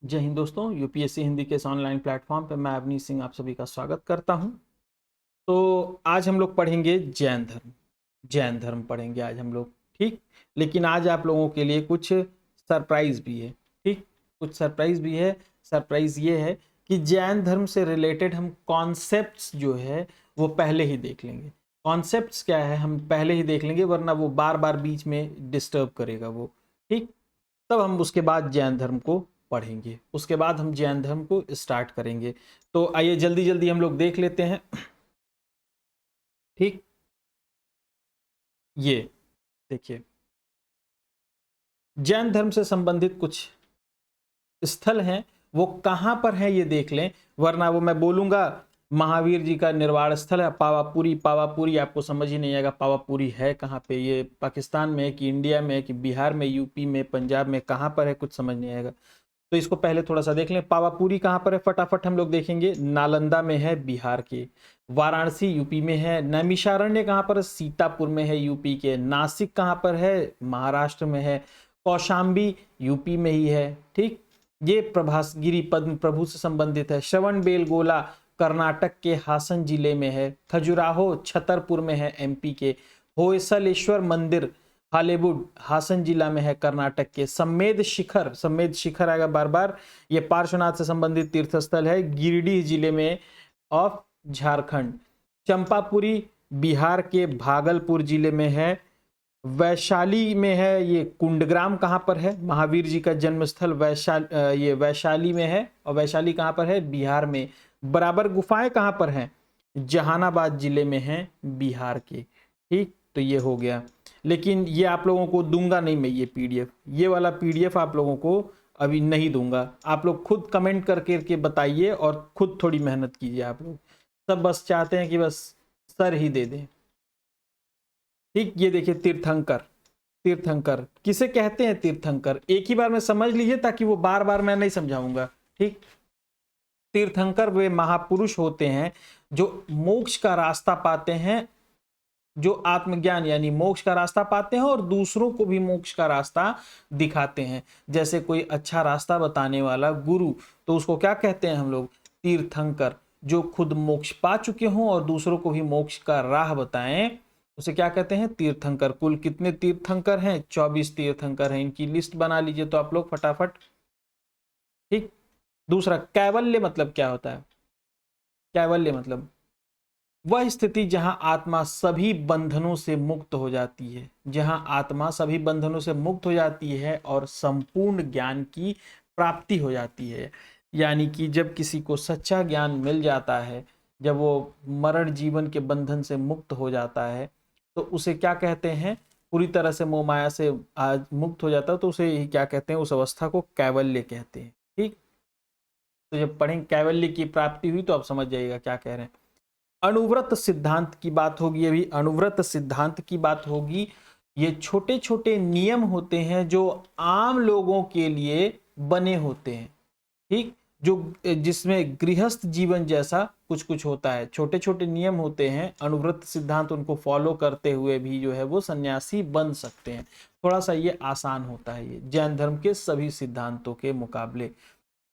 जय हिंद दोस्तों, यूपीएससी हिंदी के इस ऑनलाइन प्लेटफॉर्म पे मैं अवनीश सिंह आप सभी का स्वागत करता हूं। तो आज हम लोग पढ़ेंगे जैन धर्म पढ़ेंगे आज हम लोग। ठीक, लेकिन आज आप लोगों के लिए कुछ सरप्राइज भी है। ठीक, कुछ सरप्राइज भी है। सरप्राइज ये है कि जैन धर्म से रिलेटेड हम कॉन्सेप्ट्स जो है वो पहले ही देख लेंगे। कॉन्सेप्ट्स क्या है हम पहले ही देख लेंगे, वरना वो बार बार बीच में डिस्टर्ब करेगा वो। ठीक, तब हम उसके बाद जैन धर्म को पढ़ेंगे, उसके बाद हम जैन धर्म को स्टार्ट करेंगे। तो आइए जल्दी जल्दी हम लोग देख लेते हैं। ठीक, ये देखिए, जैन धर्म से संबंधित कुछ स्थल हैं, वो कहां पर हैं ये देख लें, वरना वो मैं बोलूंगा महावीर जी का निर्वाण स्थल है पावापुरी। पावापुरी आपको समझ ही नहीं आएगा पावापुरी है कहाँ पे, ये पाकिस्तान में है कि इंडिया में है कि बिहार में, यूपी में, पंजाब में, कहाँ पर है कुछ समझ नहीं आएगा। तो इसको पहले थोड़ा सा देख लें। पावापुरी कहाँ पर है फटाफट हम लोग देखेंगे। नालंदा में है बिहार के। वाराणसी यूपी में है। नैमिषारण्य कहाँ पर है? सीतापुर में है यूपी के। नासिक कहाँ पर है? महाराष्ट्र में है। कौशाम्बी यूपी में ही है। ठीक, ये प्रभासगिरी पद्म प्रभु से संबंधित है। श्रवण बेलगोला कर्नाटक के हासन जिले में है। खजुराहो छतरपुर में है एमपी के। होयसलेश्वर मंदिर हॉलीवुड हासन जिला में है कर्नाटक के। सम्मेद शिखर आएगा बार बार, ये पार्श्वनाथ से संबंधित तीर्थ स्थल है, गिरिडीह जिले में ऑफ झारखंड। चंपापुरी बिहार के भागलपुर जिले में है। वैशाली में है ये। कुंडग्राम कहाँ पर है? महावीर जी का जन्म स्थल ये वैशाली में है। और वैशाली कहाँ पर है? बिहार में। बराबर गुफाएं कहाँ पर हैं? जहानाबाद जिले में है बिहार के। ठीक, तो ये हो गया। लेकिन ये आप लोगों को दूंगा नहीं मैं, ये पीडीएफ, ये वाला पीडीएफ आप लोगों को अभी नहीं दूंगा। आप लोग खुद कमेंट करके बताइए और खुद थोड़ी मेहनत कीजिए। आप लोग सब बस चाहते हैं कि बस सर ही दे दें। ठीक, ये देखिए तीर्थंकर। तीर्थंकर किसे कहते हैं? तीर्थंकर एक ही बार में समझ लीजिए ताकि वो बार बार मैं नहीं समझाऊंगा। ठीक, तीर्थंकर वे महापुरुष होते हैं जो मोक्ष का रास्ता पाते हैं, जो आत्मज्ञान यानी मोक्ष का रास्ता पाते हैं और दूसरों को भी मोक्ष का रास्ता दिखाते हैं। जैसे कोई अच्छा रास्ता बताने वाला गुरु, तो उसको क्या कहते हैं हम लोग? तीर्थंकर। जो खुद मोक्ष पा चुके हों और दूसरों को भी मोक्ष का राह बताएं, उसे क्या कहते हैं? तीर्थंकर। कुल कितने तीर्थंकर हैं? 24 तीर्थंकर हैं। इनकी लिस्ट बना लीजिए तो आप लोग फटाफट। ठीक, दूसरा कैवल्य मतलब क्या होता है? कैवल्य मतलब वह स्थिति जहां आत्मा सभी बंधनों से मुक्त हो जाती है, जहां आत्मा सभी बंधनों से मुक्त हो जाती है और संपूर्ण ज्ञान की प्राप्ति हो जाती है। यानी कि जब किसी को सच्चा ज्ञान मिल जाता है, जब वो मरण जीवन के बंधन से मुक्त हो जाता है, तो उसे क्या कहते हैं? पूरी तरह से मोह माया से आज मुक्त हो जाता है, तो उसे ही क्या कहते हैं? उस अवस्था को कैवल्य कहते हैं। ठीक, तो जब पढ़ें कैवल्य की प्राप्ति हुई तो आप समझ जाइएगा क्या कह रहे हैं। अणुव्रत सिद्धांत की बात होगी, अभी अणुव्रत सिद्धांत की बात होगी। ये छोटे छोटे नियम होते हैं जो आम लोगों के लिए बने होते हैं। ठीक, जो जिसमें गृहस्थ जीवन जैसा कुछ कुछ होता है, छोटे छोटे नियम होते हैं। अणुव्रत सिद्धांत उनको फॉलो करते हुए भी जो है वो सन्यासी बन सकते हैं। थोड़ा सा ये आसान होता है ये जैन धर्म के सभी सिद्धांतों के मुकाबले।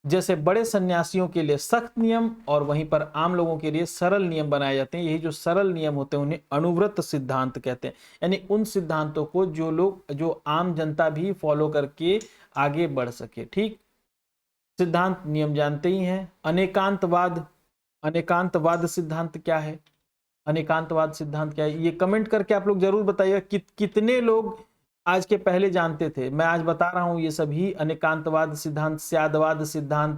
जैसे बड़े सन्यासियों के लिए सख्त नियम और वहीं पर आम लोगों के लिए सरल नियम बनाए जाते हैं। यही जो सरल नियम होते हैं उन्हें अणुव्रत सिद्धांत कहते हैं। यानी उन सिद्धांतों को जो आम जनता भी फॉलो करके आगे बढ़ सके। ठीक, सिद्धांत नियम जानते ही हैं। अनेकांतवाद। अनेकांतवाद सिद्धांत क्या है? अनेकांतवाद सिद्धांत क्या है ये कमेंट करके आप लोग जरूर बताइएगा। कितने लोग आज के पहले जानते थे? मैं आज बता रहा हूं ये सभी अनेकांतवाद सिद्धांत, स्यादवाद सिद्धांत,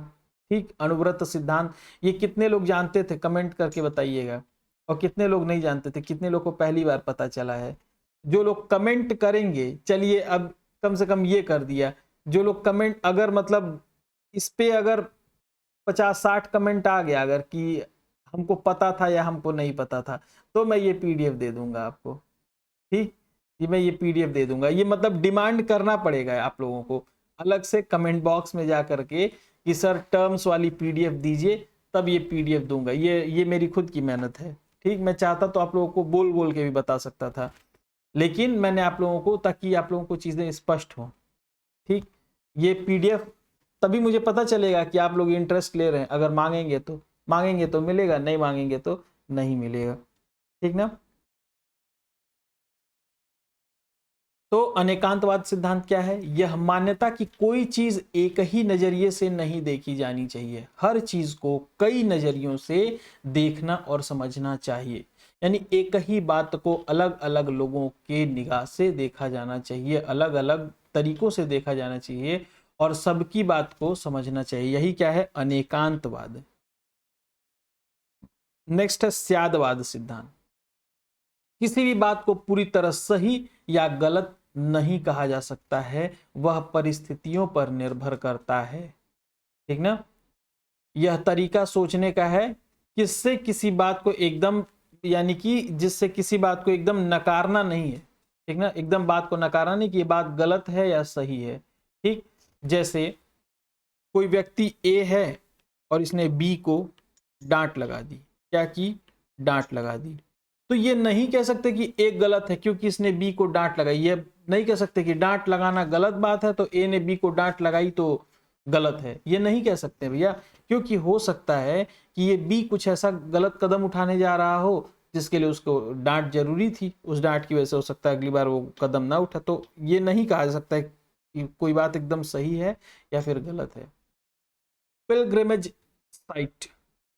ठीक, अणुव्रत सिद्धांत, ये कितने लोग जानते थे? कमेंट करके बताइएगा। और कितने लोग नहीं जानते थे? कितने लोग को पहली बार पता चला है? जो लोग कमेंट करेंगे, चलिए अब कम से कम ये कर दिया, जो लोग कमेंट अगर मतलब इस पे अगर 50-60 कमेंट आ गया अगर कि हमको पता था या हमको नहीं पता था, तो मैं ये पीडीएफ दे दूंगा आपको। ठीक, ये मैं ये पीडीएफ दे दूंगा। ये मतलब डिमांड करना पड़ेगा आप लोगों को अलग से कमेंट बॉक्स में जा करके कि सर टर्म्स वाली पीडीएफ दीजिए, तब ये पीडीएफ दूंगा। ये मेरी खुद की मेहनत है। ठीक, मैं चाहता तो आप लोगों को बोल बोल के भी बता सकता था, लेकिन मैंने आप लोगों को, ताकि आप लोगों को चीजें स्पष्ट हो। ठीक, ये पीडीएफ तभी मुझे पता चलेगा कि आप लोग इंटरेस्ट ले रहे हैं। अगर मांगेंगे तो मिलेगा, नहीं मांगेंगे तो नहीं मिलेगा, ठीक ना। तो अनेकांतवाद सिद्धांत क्या है? यह मान्यता कि कोई चीज एक ही नजरिए से नहीं देखी जानी चाहिए, हर चीज को कई नजरियों से देखना और समझना चाहिए। यानी एक ही बात को अलग अलग लोगों के निगाह से देखा जाना चाहिए, अलग अलग तरीकों से देखा जाना चाहिए और सबकी बात को समझना चाहिए। यही क्या है? अनेकांतवाद। नेक्स्ट है स्यादवाद सिद्धांत। किसी भी बात को पूरी तरह सही या गलत नहीं कहा जा सकता है, वह परिस्थितियों पर निर्भर करता है, ठीक ना। यह तरीका सोचने का है किससे किसी बात को एकदम, यानी कि जिससे किसी बात को एकदम नकारना नहीं है, ठीक ना, एकदम बात को नकारना नहीं कि ये बात गलत है या सही है, ठीक। जैसे कोई व्यक्ति ए है और इसने बी को डांट लगा दी, क्या की? डांट लगा दी। तो ये नहीं कह सकते कि एक गलत है क्योंकि इसने बी को डांट लगाई। ये नहीं कह सकते कि डांट लगाना गलत बात है तो ए ने बी को डांट लगाई तो गलत है, ये नहीं कह सकते भैया। क्योंकि हो सकता है कि ये बी कुछ ऐसा गलत कदम उठाने जा रहा हो जिसके लिए उसको डांट जरूरी थी, उस डांट की वजह से हो सकता है अगली बार वो कदम ना उठा। तो ये नहीं कहा जा सकता है कि कोई बात एकदम सही है या फिर गलत है। पिलग्रिमेज साइट,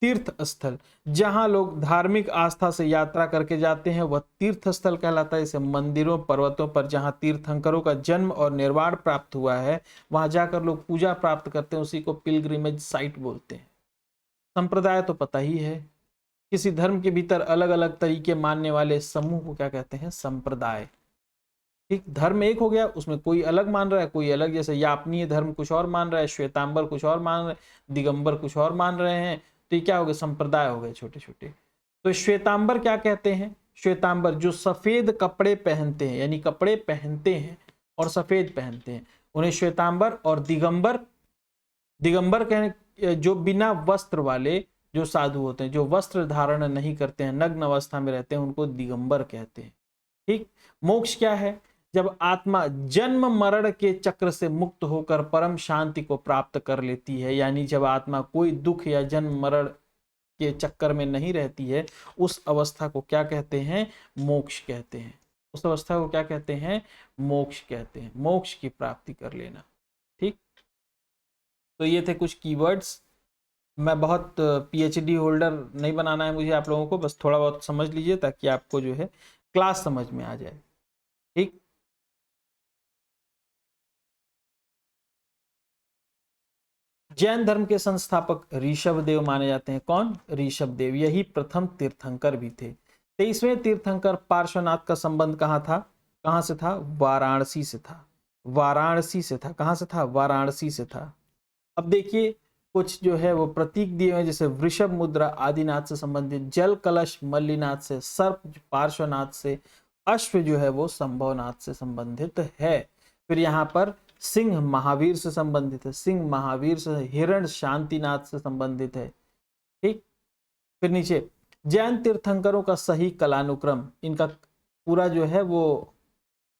तीर्थ स्थल, जहां लोग धार्मिक आस्था से यात्रा करके जाते हैं वह तीर्थ स्थल कहलाता है। इसे मंदिरों, पर्वतों पर जहां तीर्थंकरों का जन्म और निर्वाण प्राप्त हुआ है, वहां जाकर लोग पूजा प्राप्त करते हैं, उसी को पिलग्रिमेज साइट बोलते हैं। संप्रदाय तो पता ही है, किसी धर्म के भीतर अलग अलग तरीके मानने वाले समूह को क्या कहते हैं? संप्रदाय, ठीक। धर्म एक हो गया, उसमें कोई अलग मान रहा है, कोई अलग, जैसे यापनीय धर्म कुछ और मान रहा है, श्वेतांबर कुछ और मान रहे, दिगंबर कुछ और मान रहे हैं, तो ये क्या हो गए? संप्रदाय हो गए छोटे छोटे। तो श्वेतांबर क्या कहते हैं? श्वेतांबर जो सफेद कपड़े पहनते हैं, यानी कपड़े पहनते हैं और सफेद पहनते हैं, उन्हें श्वेतांबर। और दिगंबर, दिगंबर कहने जो बिना वस्त्र वाले जो साधु होते हैं, जो वस्त्र धारण नहीं करते हैं, नग्न अवस्था में रहते हैं, उनको दिगंबर कहते हैं, ठीक। मोक्ष क्या है? जब आत्मा जन्म मरण के चक्र से मुक्त होकर परम शांति को प्राप्त कर लेती है, यानी जब आत्मा कोई दुख या जन्म मरण के चक्कर में नहीं रहती है, उस अवस्था को क्या कहते हैं? मोक्ष कहते हैं। उस अवस्था को क्या कहते हैं? मोक्ष कहते हैं। मोक्ष की प्राप्ति कर लेना, ठीक। तो ये थे कुछ कीवर्ड्स। मैं बहुत पीएचडी होल्डर नहीं बनाना है मुझे आप लोगों को, बस थोड़ा बहुत समझ लीजिए ताकि आपको जो है क्लास समझ में आ जाए, ठीक। जैन धर्म के संस्थापक ऋषभदेव माने जाते हैं। कौन? ऋषभदेव। यही प्रथम तीर्थंकर भी थे। 23वें तीर्थंकर पार्श्वनाथ का संबंध कहाँ था? कहाँ से था? वाराणसी से था। वाराणसी से था। कहाँ से था? वाराणसी से था। अब देखिए कुछ जो है वो प्रतीक दिए हुए, जैसे वृषभ मुद्रा आदिनाथ से संबंधित, जल कलश मल्लीनाथ से, सर्प पार्श्वनाथ से, अश्व जो है वो संभवनाथ से संबंधित है। फिर यहाँ पर सिंह महावीर से संबंधित है, सिंह महावीर से, हिरण शांतिनाथ से संबंधित है, ठीक। फिर नीचे जैन तीर्थंकरों का सही कलानुक्रम, इनका पूरा जो है वो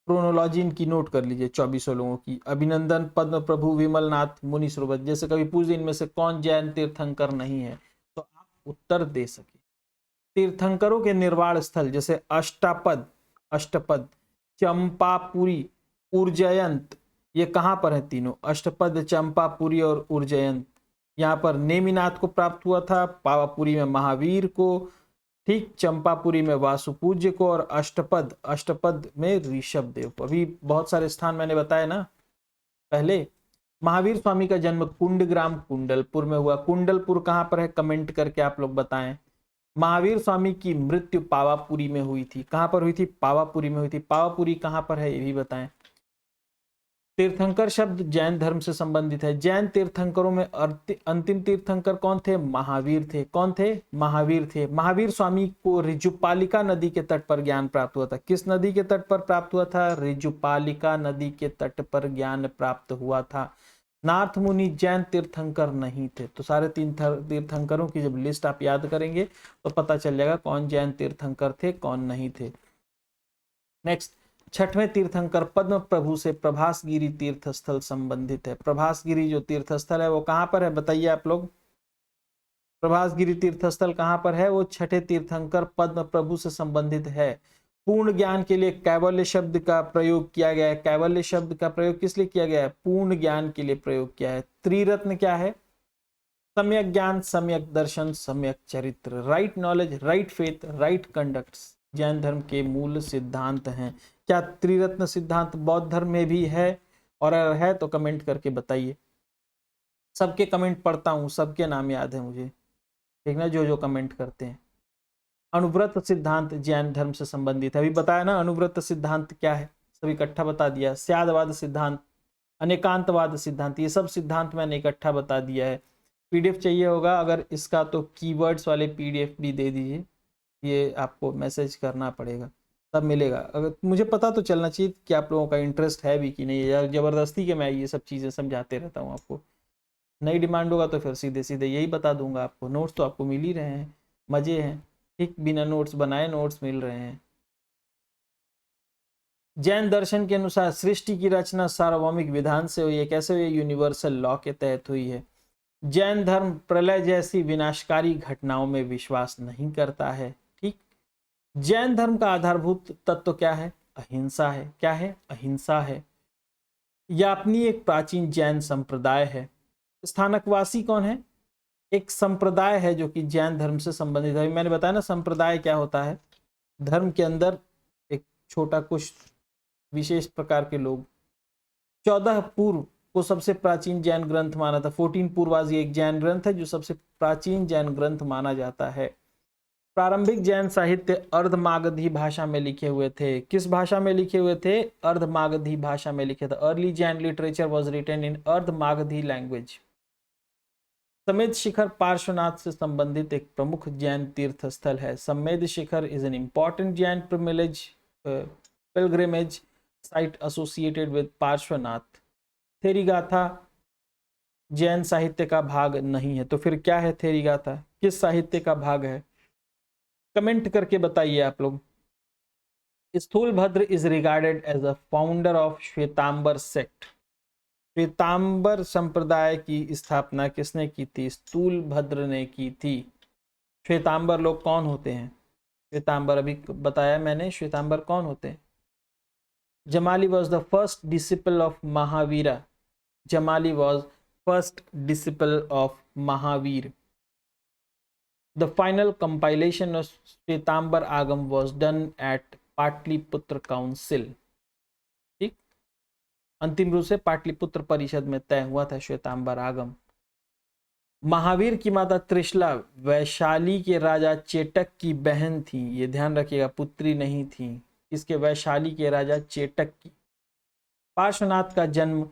क्रोनोलॉजी इनकी नोट कर लीजिए 2400 लोगों की। अभिनंदन, पद्म प्रभु, विमलनाथ, मुनि सुरभत। जैसे कभी पूछ दें इनमें से कौन जैन तीर्थंकर नहीं है तो आप उत्तर दे सके। तीर्थंकरों के निर्वाण स्थल जैसे अष्टापद, अष्टपद, चंपापुरी, उर्जयंत, ये कहाँ पर है तीनों? अष्टपद, चंपापुरी और उर्जयंत। यहाँ पर नेमिनाथ को प्राप्त हुआ था, पावापुरी में महावीर को, ठीक, चंपापुरी में वासुपूज्य को, और अष्टपद, अष्टपद में ऋषभदेव को। अभी बहुत सारे स्थान मैंने बताए ना पहले। महावीर स्वामी का जन्म कुंडग्राम कुंडलपुर में हुआ। कुंडलपुर कहाँ पर है? कमेंट करके आप लोग बताएं। महावीर स्वामी की मृत्यु पावापुरी में हुई थी। कहां पर हुई थी? पावापुरी में हुई थी। पावापुरी कहां पर है ये भी बताएं। तीर्थंकर शब्द जैन धर्म से संबंधित है। जैन तीर्थंकरों में अंतिम तीर्थंकर कौन थे? महावीर थे। कौन थे? महावीर थे। महावीर स्वामी को ऋजुपालिका नदी के तट पर ज्ञान प्राप्त हुआ था। किस नदी के तट पर प्राप्त हुआ था? ऋजुपालिका नदी के तट पर ज्ञान प्राप्त हुआ था। नाथ मुनि जैन तीर्थंकर नहीं थे। तो सारे तीन तीर्थंकरों की जब लिस्ट आप याद करेंगे तो पता चल जाएगा कौन जैन तीर्थंकर थे, कौन नहीं थे। नेक्स्ट, छठवें तीर्थंकर पद्म प्रभु से प्रभासगिरी तीर्थ स्थल संबंधित है। प्रभासगिरी जो तीर्थ स्थल है वो कहां पर है बताइए आप लोग। प्रभासगिरी तीर्थ स्थल कहां पर है? वो छठे तीर्थंकर पद्म प्रभु से संबंधित है। पूर्ण ज्ञान के लिए कैवल्य शब्द का प्रयोग किया गया है। कैवल्य शब्द का प्रयोग किस लिए किया गया है? पूर्ण ज्ञान के लिए प्रयोग किया है। त्रिरत्न क्या है? सम्यक ज्ञान, सम्यक दर्शन, सम्यक चरित्र। Right knowledge, right faith, right conduct Jain धर्म के मूल सिद्धांत हैं। क्या त्रिरत्न सिद्धांत बौद्ध धर्म में भी है? और अगर है तो कमेंट करके बताइए। सबके कमेंट पढ़ता हूं, सबके नाम याद है मुझे, ठीक ना, जो जो कमेंट करते हैं। अनुव्रत सिद्धांत जैन धर्म से संबंधित है। अभी बताया ना अनुव्रत सिद्धांत क्या है, सब इकट्ठा बता दिया। स्यादवाद सिद्धांत, अनेकांतवाद सिद्धांत, ये सब सिद्धांत मैंने इकट्ठा बता दिया है। पीडीएफ चाहिए होगा अगर इसका तो कीवर्ड्स वाले पीडीएफ भी दे दीजिए, ये आपको मैसेज करना पड़ेगा तब मिलेगा। अगर मुझे पता तो चलना चाहिए कि आप लोगों का इंटरेस्ट है भी कि नहीं, या जबरदस्ती के मैं ये सब चीज़ें समझाते रहता हूँ आपको। नई डिमांड होगा तो फिर सीधे सीधे यही बता दूंगा आपको। नोट्स तो आपको मिल ही रहे हैं, मजे हैं, ठीक, बिना नोट्स बनाए नोट्स मिल रहे हैं। जैन दर्शन के अनुसार सृष्टि की रचना सार्वभौमिक विधान से हुई है। कैसे हुई? यूनिवर्सल लॉ के तहत हुई है। जैन धर्म प्रलय जैसी विनाशकारी घटनाओं में विश्वास नहीं करता है। ठीक। जैन धर्म का आधारभूत तत्व क्या है? अहिंसा है। क्या है? अहिंसा है। यह अपनी एक प्राचीन जैन संप्रदाय है। स्थानकवासी कौन है? एक संप्रदाय है जो कि जैन धर्म से संबंधित है। मैंने बताया ना संप्रदाय क्या होता है। धर्म के अंदर एक छोटा कुछ विशेष प्रकार के लोग। 14 पूर्व को सबसे प्राचीन जैन ग्रंथ माना था। 14 पूर्वाजी एक जैन ग्रंथ है जो सबसे प्राचीन जैन ग्रंथ माना जाता है। प्रारंभिक जैन साहित्य अर्धमागधी भाषा में लिखे हुए थे। किस भाषा में लिखे हुए थे? अर्धमागधी भाषा में लिखे थे। Early Jain literature was written in Ardhamagadhi language. Sammed Shikhar Parshvanath से संबंधित एक प्रमुख जैन तीर्थ स्थल है। Sammed Shikhar is an important Jain pilgrimage site associated with Parshvanath. Therigatha Jain साहित्य का भाग नहीं है, तो फिर क्या है थेरीगाथा? किस साहित्य का भाग है? कमेंट करके बताइए आप लोग। Sthulabhadra is regarded as a founder of Shvetambar sect. Shvetambar संप्रदाय की स्थापना किसने की थी? स्थूलभद्र ने की थी। श्वेतांबर लोग कौन होते हैं? श्वेतांबर अभी बताया मैंने, श्वेतांबर कौन होते हैं? Jamali was the first disciple of Mahavira. Jamali was first disciple of Mahavir. The final compilation of Shvetambar Agam was done at Pataliputra council. ठीक, अंतिम रूप से पाटलिपुत्र परिषद में तय हुआ था श्वेतांबर आगम। महावीर की माता त्रिशला वैशाली के राजा चेटक की बहन थी। ये ध्यान रखिएगा, पुत्री नहीं थी। इसके वैशाली के राजा चेटक की। पार्श्वनाथ का जन्म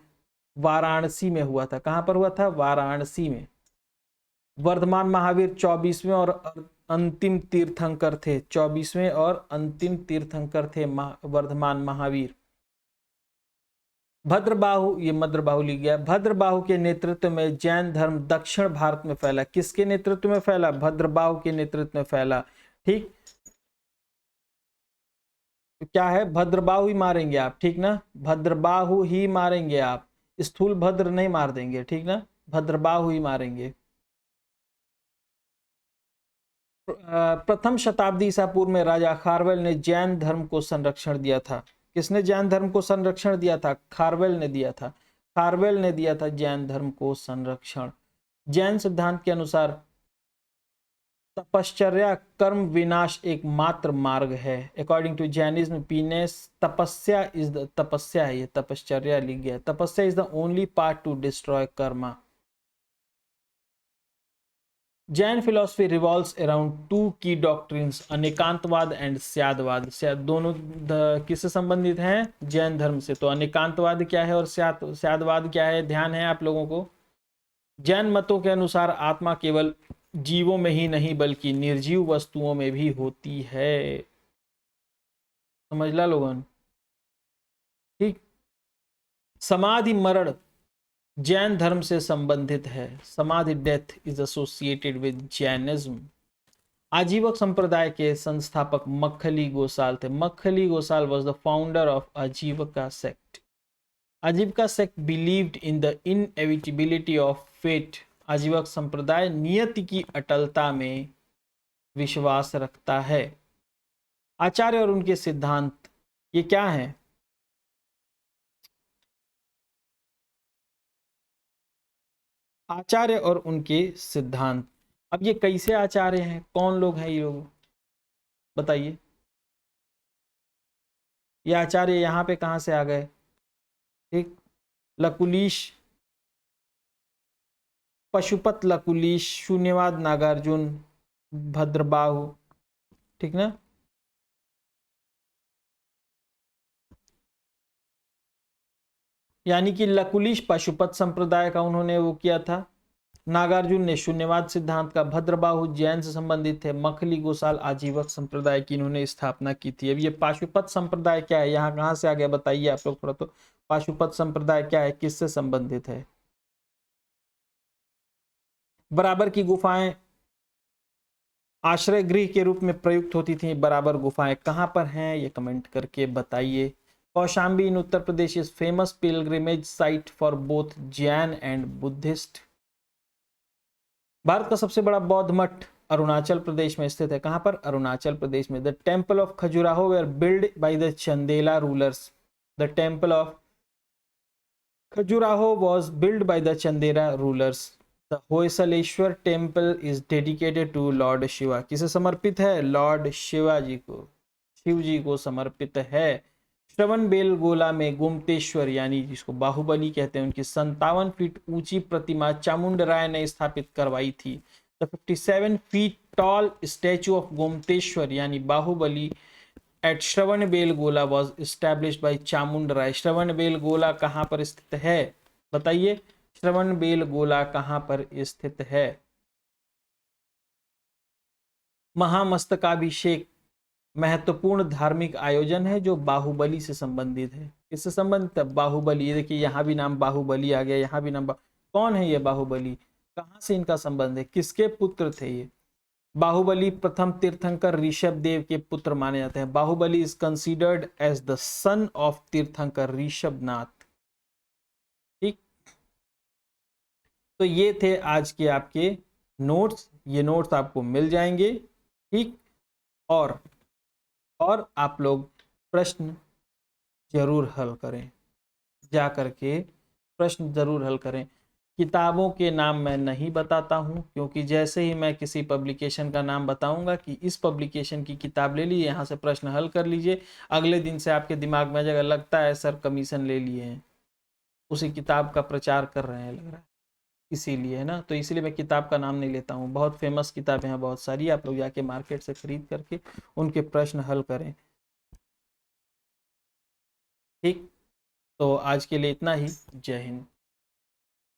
वाराणसी में हुआ था। कहां पर हुआ था? वाराणसी में। वर्धमान महावीर 24वें और अंतिम तीर्थंकर थे। 24वें और अंतिम तीर्थंकर थे वर्धमान महावीर। भद्रबाहु, ये मद्रबाहु लिख गया। भद्रबाहु के नेतृत्व में जैन धर्म दक्षिण भारत में फैला। किसके नेतृत्व में फैला? भद्रबाहु के नेतृत्व में फैला। ठीक, तो क्या है? भद्रबाहु ही मारेंगे आप, ठीक ना, भद्रबाहु ही मारेंगे आप, स्थूल भद्र नहीं मार देंगे, ठीक ना, भद्रबाहु ही मारेंगे। प्रथम शताब्दी ईसा पूर्व में राजा खारवेल ने जैन धर्म को संरक्षण दिया था। किसने जैन धर्म को संरक्षण दिया था? खारवेल ने दिया था। खारवेल ने दिया था जैन धर्म को संरक्षण। जैन सिद्धांत के अनुसार तपश्चर्या कर्म विनाश एकमात्र मार्ग है। अकॉर्डिंग टू जैनिज्म पीनेस तपस्या इज द, तपस्या है, ये तपश्चर्या लिख गया, तपस्या is the only part two destroy Karma. Jain philosophy revolves around two की डॉक्ट्रिन्स, अनेकांतवाद एंड स्यादवाद। दोनों किससे संबंधित हैं? जैन धर्म से। तो अनेकांतवाद क्या है और स्यादवाद क्या है? ध्यान है आप लोगों को। जैन मतों के अनुसार आत्मा केवल जीवों में ही नहीं बल्कि निर्जीव वस्तुओं में भी होती है। समझ ला लोगन, ठीक। समाधि मरण जैन धर्म से संबंधित है। Samadhi death is associated with Jainism. Ajivaka संप्रदाय के संस्थापक मक्खली गोसाल थे। Makkhali Gosala was the founder of Ajivika sect. Ajivika sect believed in the inevitability of fate. Ajivaka संप्रदाय नियति की अटलता में विश्वास रखता है। आचार्य और उनके सिद्धांत, ये क्या है? आचार्य और उनके सिद्धांत। अब ये कैसे आचार्य हैं, कौन लोग हैं ये लोग, बताइए। ये आचार्य यहाँ पे कहाँ से आ गए? ठीक, लकुलीश, पशुपत लकुलीश, शून्यवाद नागार्जुन, भद्रबाहु, ठीक ना। यानी कि लकुलीश पशुपत संप्रदाय का उन्होंने वो किया था, नागार्जुन ने शून्यवाद सिद्धांत का, भद्रबाहु जैन से संबंधित थे, मखली गोसाल आजीवक संप्रदाय की इन्होंने स्थापना की थी। अब ये पाशुपत संप्रदाय क्या है, यहाँ कहाँ से आ गया बताइए आप लोग थोड़ा। तो पाशुपत संप्रदाय क्या है, किससे संबंधित है? बराबर की गुफाएं आश्रय गृह के रूप में प्रयुक्त होती थी। बराबर गुफाएं कहां पर हैं, ये कमेंट करके बताइए। Kaushambi in Uttar Pradesh is famous pilgrimage site for both Jain and Buddhist. Bharat का सबसे बड़ा बौद्ध मठ अरुणाचल प्रदेश में स्थित है। कहां पर? अरुणाचल प्रदेश में। The temple of Khajuraho were build by the Chandela rulers. The temple of Khajuraho was build by the Chandela rulers. The Hoysaleswara temple is dedicated to lord Shiva. किसे समर्पित है? लॉर्ड शिवा जी को, शिव जी को समर्पित है। श्रवण बेलगोला में गोमतेश्वर यानी जिसको बाहुबली कहते हैं, उनकी 57 फीट ऊंची प्रतिमा चामुंडराय ने स्थापित करवाई थी। The 57 feet tall statue of Gommateshwara यानी Bahubali at Shravana Belagola was established by Chamundaraya. Shravana Belagola कहाँ पर स्थित है बताइए? श्रवण बेलगोला कहाँ पर स्थित है? महामस्तकाभिषेक महत्वपूर्ण धार्मिक आयोजन है जो बाहुबली से संबंधित है। किससे संबंधित है? बाहुबली। ये देखिए यहाँ भी नाम बाहुबली आ गया, यहाँ भी नाम कौन है ये बाहुबली? कहाँ से इनका संबंध है? किसके पुत्र थे ये? बाहुबली प्रथम तीर्थंकर ऋषभ देव के पुत्र माने जाते हैं। Bahubali is considered as the son of Tirthankara Rishabhnath. ठीक, तो ये थे आज के आपके नोट्स। ये नोट्स आपको मिल जाएंगे। ठीक, और आप लोग प्रश्न जरूर हल करें, जा करके प्रश्न जरूर हल करें। किताबों के नाम मैं नहीं बताता हूं, क्योंकि जैसे ही मैं किसी पब्लिकेशन का नाम बताऊंगा कि इस पब्लिकेशन की किताब ले ली, यहाँ से प्रश्न हल कर लीजिए, अगले दिन से आपके दिमाग में जगह लगता है सर कमीशन ले लिए हैं, उसी किताब का प्रचार कर रहे हैं लग रहा है, इसीलिए है ना। तो इसीलिए मैं किताब का नाम नहीं लेता हूँ। बहुत फेमस किताबें हैं, बहुत सारी, आप लोग जाके मार्केट से खरीद करके उनके प्रश्न हल करें। ठीक, तो आज के लिए इतना ही। जय हिंद।